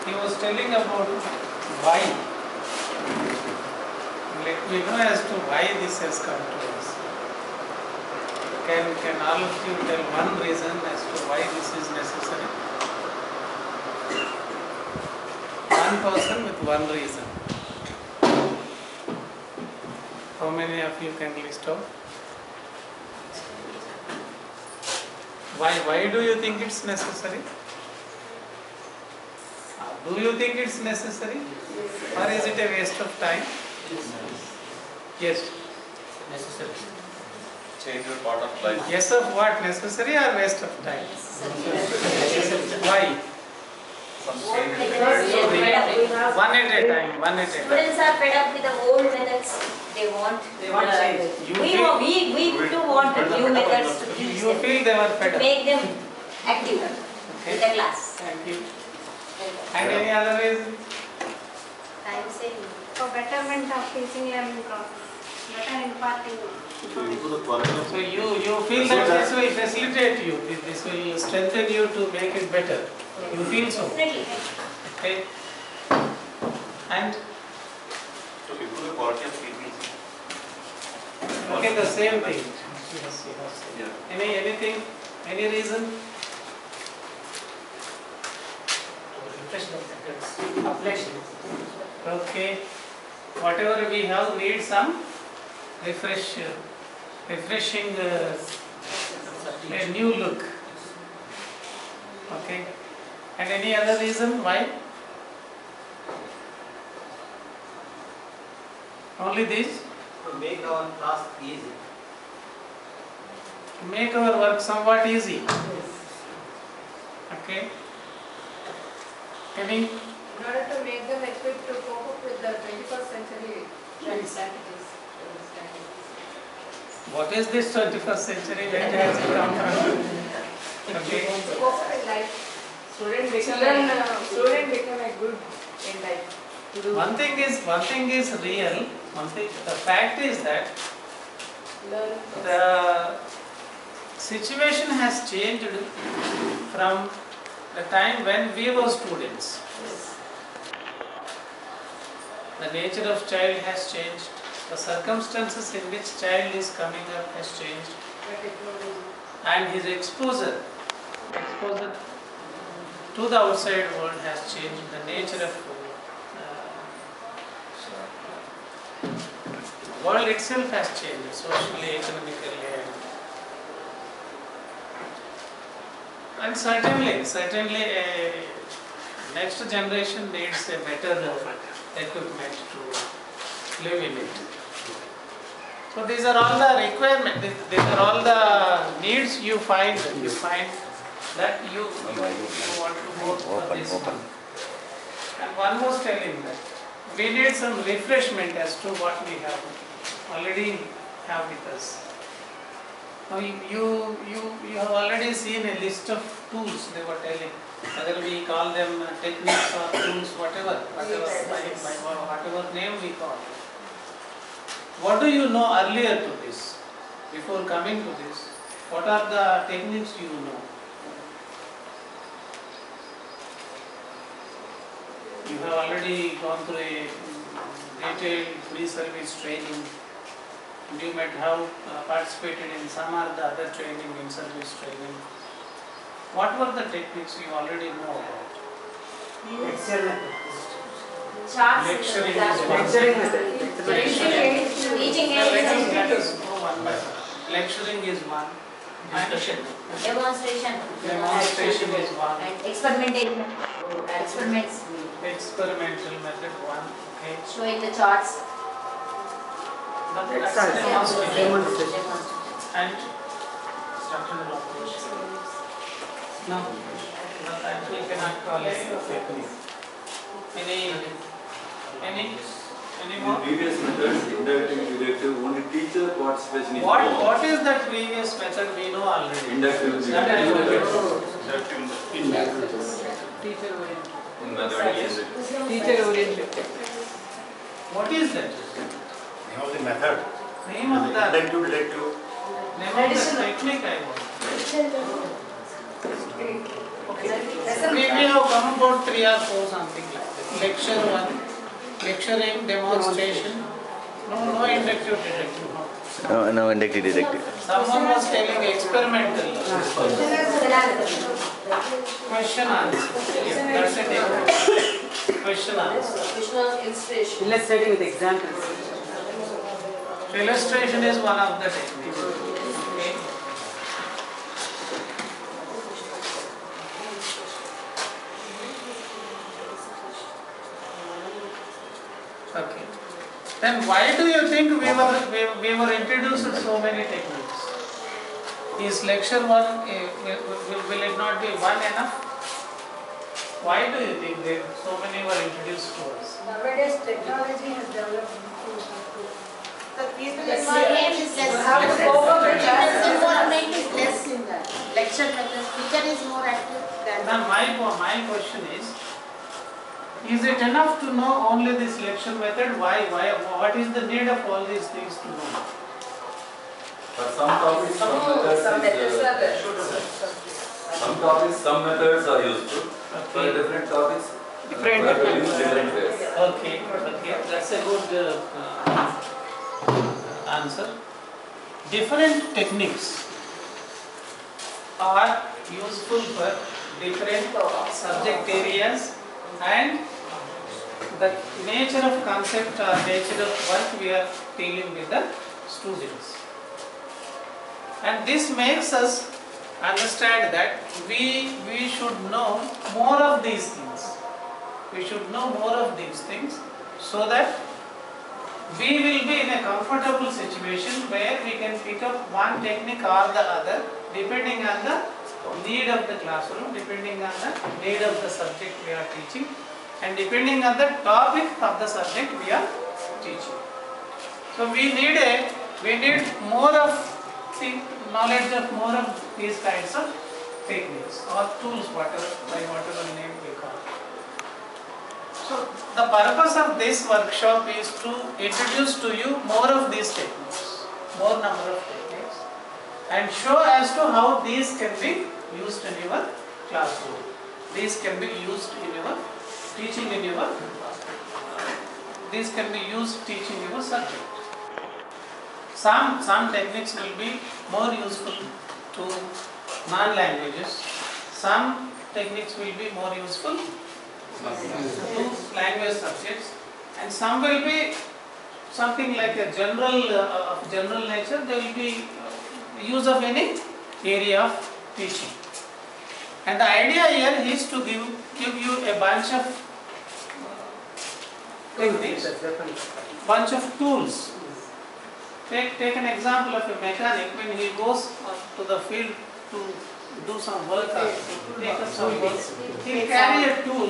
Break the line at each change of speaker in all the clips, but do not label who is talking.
he was telling about why. Let me know as to why this has come to us. Can all of you tell one reason as to why this is necessary? One person with one reason. How many of you can list out? Why do you think it's necessary? Do you think it's necessary? Or is it a waste of time? Yes.
Necessary. Change your part of life.
Yes of what? Necessary or waste of time? Why?
Some change.
One at a time.
Students are fed up with the old methods. They want change. We too want the new methods to teach
You feel they were fed
to
up.
make them active in the class.
Thank you. And any other reason?
Time saving.
For betterment of teaching learning process, better imparting.
So you feel that this will facilitate you, this will strengthen you to make it better. You feel so?
Definitely.
Okay. And?
To improve the quality of teaching.
Okay, the same thing.
Yeah.
Anything? Any reason? Okay. Whatever we have needs some refreshing, a new look. Okay. And any other reason why? Only this?
To make our task easy.
To make our work somewhat easy. Okay. Any?
In order to make them equipped to cope up with the 21st century strategies.
What is this 21st century? Where has it come from? Okay.
To cope up in life. Student become a good in life.
One thing is real. The fact is that the situation has changed from the time when we were students. The nature of child has changed. The circumstances in which child is coming up has changed. And his exposure to the outside world has changed. The nature of world itself has changed, socially, economically, and certainly a next generation needs a better equipment to live in it. So these are all the requirements, these are all the needs you find that you want to go for this one. And one was telling that we need some refreshment as to what we already have with us. Now you have already seen a list of tools they were telling, whether we call them techniques or tools, whatever name we call it. What do you know earlier to this? Before coming to this, what are the techniques you know? You have already gone through a detailed pre-service training. You might have participated in some or the other training, in service training. What were the techniques you already know about?
Charts.
Lecturing
Teaching
Let us go one by one. Lecturing is one. Demonstration is one.
And experimentation. Experiments.
Experimental method one. Okay.
Showing the charts.
Demonstration. And structural operation. No, we cannot call it technique. Any more?
Previous methods, inductive, deductive, only teacher participation is
What is that previous method we know already?
inductive,
Teacher oriented.
Teacher
oriented.
What is that?
Name of the method.
Name of the
Inductive, deductive.
name of the technique I want. We have come about 3 or 4 something like that. Lecture 1, lecturing, demonstration, no inductive deductive.
No inductive deductive.
Someone was telling experimental. Question answer. Yes, that's a technique. Question answer.
Illustrating with examples.
So illustration is one of the techniques. Okay. Okay. Then why do you think we were introduced to so many techniques? Is lecture 1, will it not be one enough? Why do you think so many were introduced to us?
Nowadays technology has developed.
The people
The
is
same is less.
How to cope up with that?
Involvement is less in the lecture method. Teacher is more active than.
Now my question is it enough to know only this lecture method? Why? What is the need of all these things to know?
For some topics, some methods
are there.
some topics, some methods are useful. For
Okay.
different topics,
Different.
we have to use different ways.
Okay, that's a good answer. Different techniques are useful for different subject areas, and the nature of concept or nature of work we are dealing with the students. And this makes us understand that we should know more of these things. We should know more of these things so that we will be in a comfortable situation where we can pick up one technique or the other depending on the need of the classroom, depending on the need of the subject we are teaching, and depending on the topic of the subject we are teaching. So we need more of the knowledge of more of these kinds of techniques or tools, whatever name we call it. So the purpose of this workshop is to introduce to you more of these techniques, more number of techniques, and show as to how these can be used in your classroom. These can be used in your teaching in your these can be used teaching your subject. Some techniques will be more useful to non-languages. Some techniques will be more useful to language subjects, and some will be something like a general nature. They will be use of any area of teaching. And the idea here is to give you a bunch of techniques, bunch of tools. Take an example of a mechanic when he goes to the field to do some work or to take up some work. He will carry a tool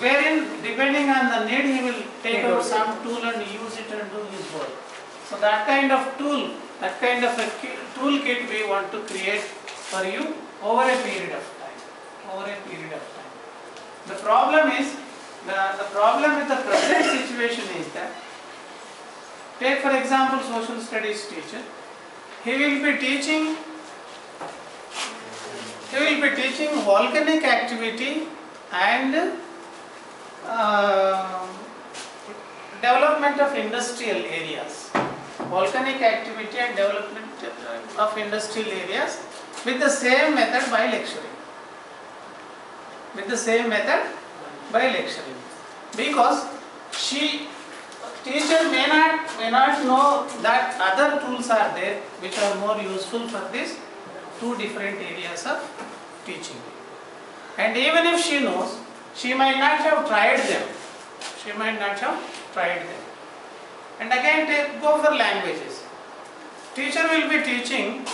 wherein depending on the need he will take out some tool and use it and do his work. So that kind of tool, that kind of a toolkit we want to create for you over a period of time. The problem is, the problem with the present situation is that, take for example social studies teacher, he will be teaching volcanic activity and development of industrial areas. Volcanic activity and development of industrial areas with the same method by lecturing. Because teacher may not know that other tools are there which are more useful for these two different areas of teaching. And even if she knows, she might not have tried them. And again go for languages. Teacher will be teaching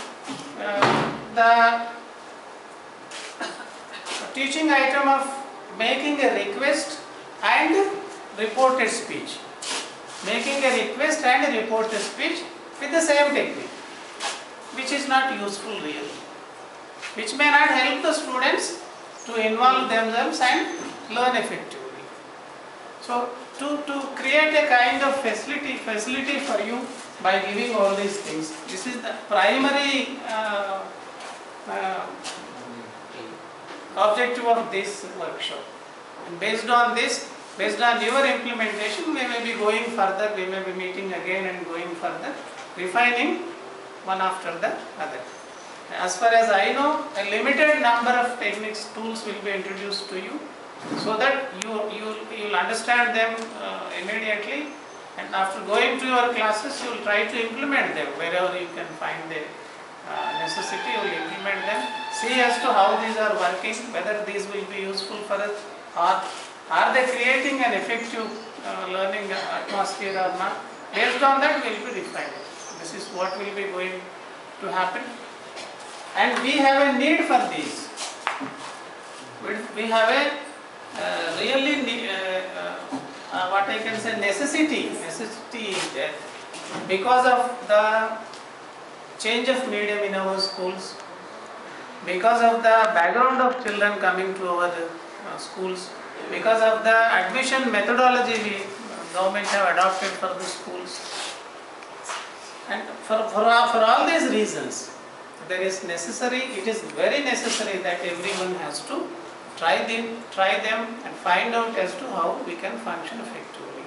the teaching item of making a request and reported speech. Making a request and a reported speech with the same technique, which is not useful really, which may not help the students to involve themselves and learn effectively. So to create a kind of facility for you by giving all these things, this is the primary objective of this workshop. And based on this, based on your implementation, we may be going further, we may be meeting again and going further, refining one after the other. As far as I know, a limited number of techniques, tools will be introduced to you, so that you will understand them immediately, and after going to your classes, you will try to implement them wherever you can find the necessity. You will implement them, see as to how these are working, whether these will be useful for us, or are they creating an effective learning atmosphere or not. Based on that, we will be refining. This is what will be going to happen. And we have a need for these. We have a really, what I can say, necessity is there. Because of the change of medium in our schools, because of the background of children coming to our schools, because of the admission methodology we government have adopted for the schools, and for all these reasons, it is very necessary that everyone has to try them and find out as to how we can function effectively,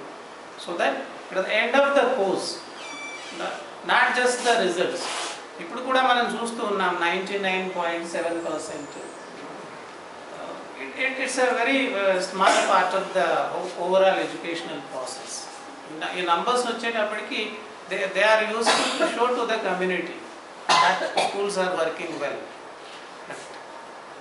so that at the end of the course, not just the results. ఇప్పుడు కూడా మనం చూస్తూ ఉన్నాం 99.7%. It's a very small part of the overall educational process. ఈ numbers వచ్చేటప్పటికి they are useful to show to the community that schools are working well.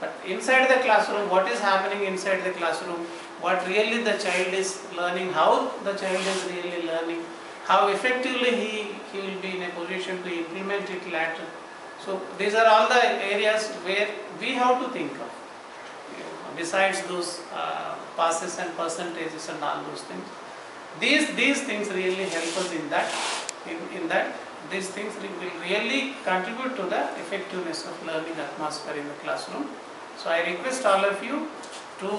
But inside the classroom, what is happening inside the classroom, what really the child is learning, how the child is really learning, how effectively he will be in a position to implement it later. So these are all the areas where we have to think of. Besides those passes and percentages and all those things, these things really help us in that. These things will really contribute to the effectiveness of learning atmosphere in the classroom. So I request all of you to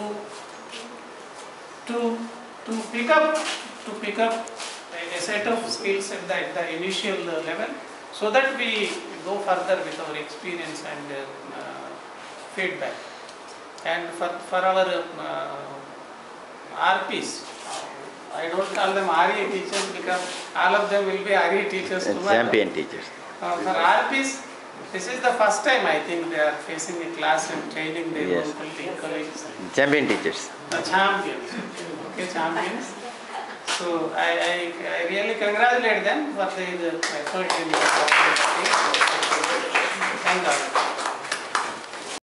pick up a set of skills at the initial level, so that we go further with our experience and feedback. And for our RPs, I don't call them RE teachers because all of them will be RE teachers tomorrow.
Champion teachers.
For RPs, this is the first time I think they are facing a class and training their local colleagues.
Champion teachers.
Champions. Okay, champions. So I really congratulate them for their effort in the Thank you.